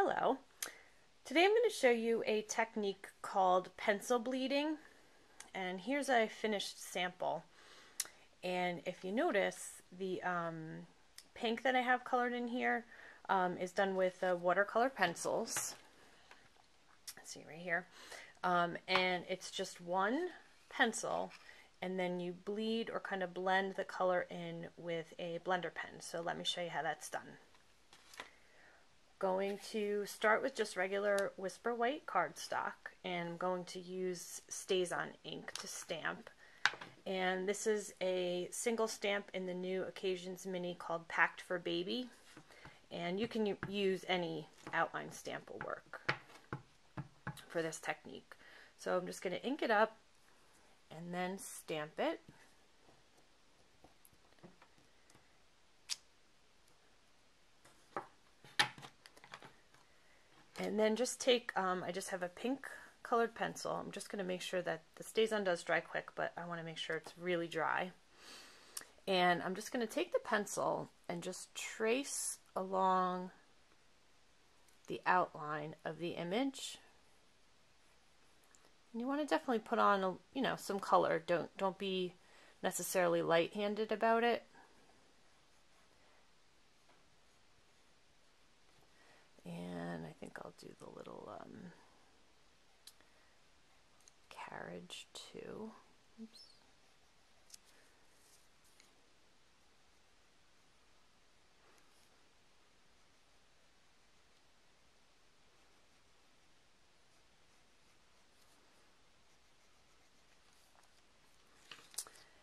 Hello. Today I'm going to show you a technique called pencil bleeding, and here's a finished sample. And if you notice, the pink that I have colored in here is done with watercolor pencils. Let's see right here. And it's just one pencil, and then you bleed or kind of blend the color in with a blender pen. So let me show you how that's done. Going to start with just regular Whisper White cardstock, and I'm going to use StazOn ink to stamp. And this is a single stamp in the new Occasions Mini called Packed for Baby. And you can use any outline stamp will work for this technique. So I'm just going to ink it up and then stamp it. And then just take, I just have a pink colored pencil. I'm just going to make sure that the StazOn does dry quick, but I want to make sure it's really dry. And I'm just going to take the pencil and just trace along the outline of the image. And you want to definitely put on, some color. Don't be necessarily light-handed about it. And I think I'll do the little carriage too. Oops.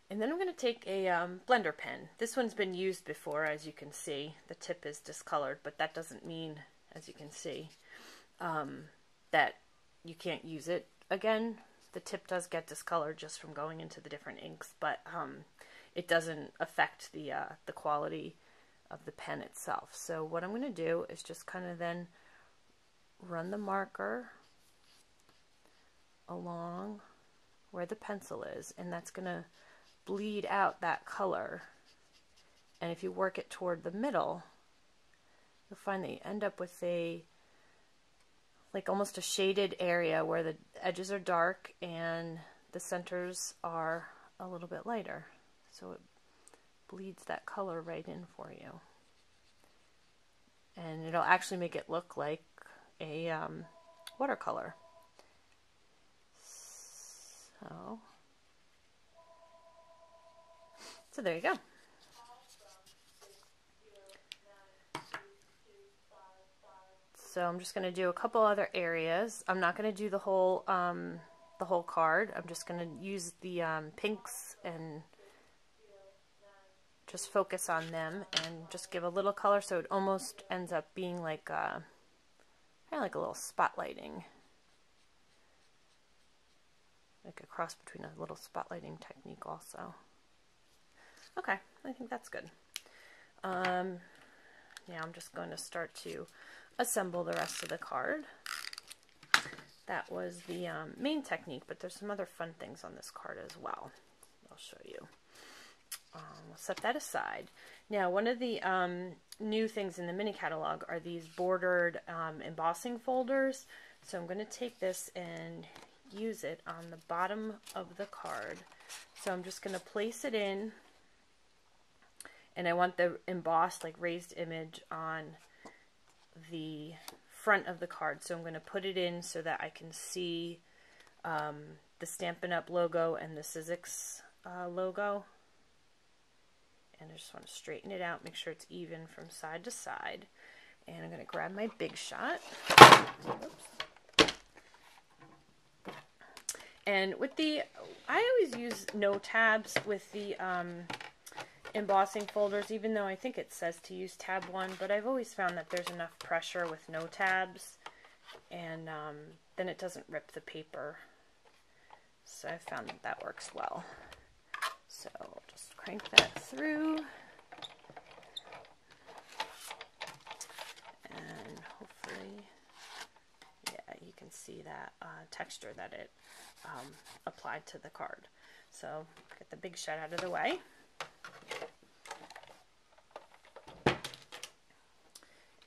And then I'm going to take a blender pen. This one's been used before, as you can see. The tip is discolored, but that doesn't mean, as you can see, that you can't use it again. The tip does get discolored just from going into the different inks, but it doesn't affect the quality of the pen itself. So what I'm going to do is just kind of then run the marker along where the pencil is, and that's going to bleed out that color. And if you work it toward the middle, you'll find that you end up with like almost a shaded area where the edges are dark and the centers are a little bit lighter. So it bleeds that color right in for you. And it'll actually make it look like a watercolor. So there you go. So I'm just going to do a couple other areas. I'm not going to do the whole card. I'm just going to use the pinks and just focus on them and just give a little color, so it almost ends up being like kind of like a little spotlighting, like a cross between a little spotlighting technique also. Okay, I think that's good. Now I'm just going to start to assemble the rest of the card. That was the main technique, but there's some other fun things on this card as well. I'll show you. We'll set that aside. Now, one of the new things in the mini catalog are these bordered embossing folders. So I'm going to take this and use it on the bottom of the card. So I'm just going to place it in, and I want the embossed, like raised image on the front of the card. So I'm going to put it in so that I can see the Stampin' Up! Logo and the Sizzix logo. And I just want to straighten it out, make sure it's even from side to side. And I'm going to grab my Big Shot. Oops. And with the, I always use no tabs with the embossing folders, even though I think it says to use tab 1, but I've always found that there's enough pressure with no tabs, and then it doesn't rip the paper. So I've found that that works well. So I'll just crank that through, and hopefully, yeah, you can see that texture that it applied to the card. So get the Big Shot out of the way.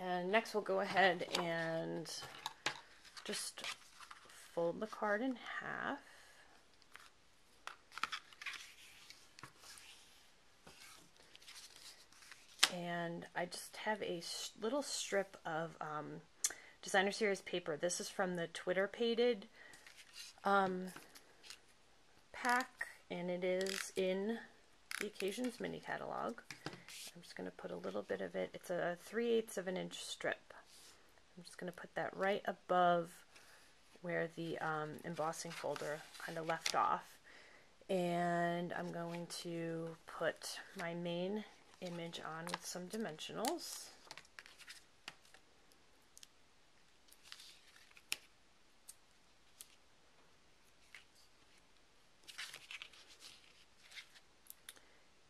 And next we'll go ahead and just fold the card in half. And I just have a little strip of Designer Series paper. This is from the Twitter Pated pack, and it is in the Occasions mini catalog. I'm just going to put a little bit of it. It's a 3/8 of an inch strip. I'm just going to put that right above where the embossing folder kind of left off. And I'm going to put my main image on with some dimensionals.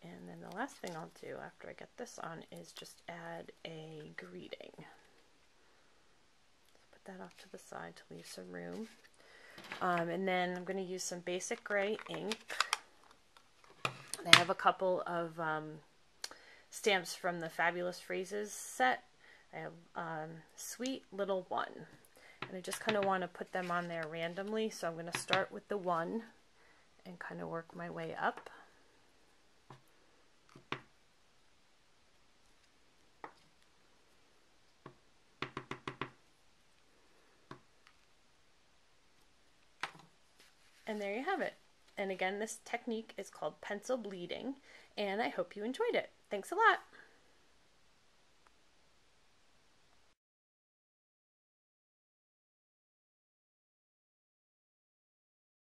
And then the last thing I'll do after I get this on is just add a greeting. Let's put that off to the side to leave some room. And then I'm going to use some basic gray ink. I have a couple of stamps from the Fabulous Phrases set. I have Sweet Little One. And I just kind of want to put them on there randomly. So I'm going to start with the 1 and kind of work my way up. And there you have it. And again, this technique is called pencil bleeding, and I hope you enjoyed it. Thanks a lot.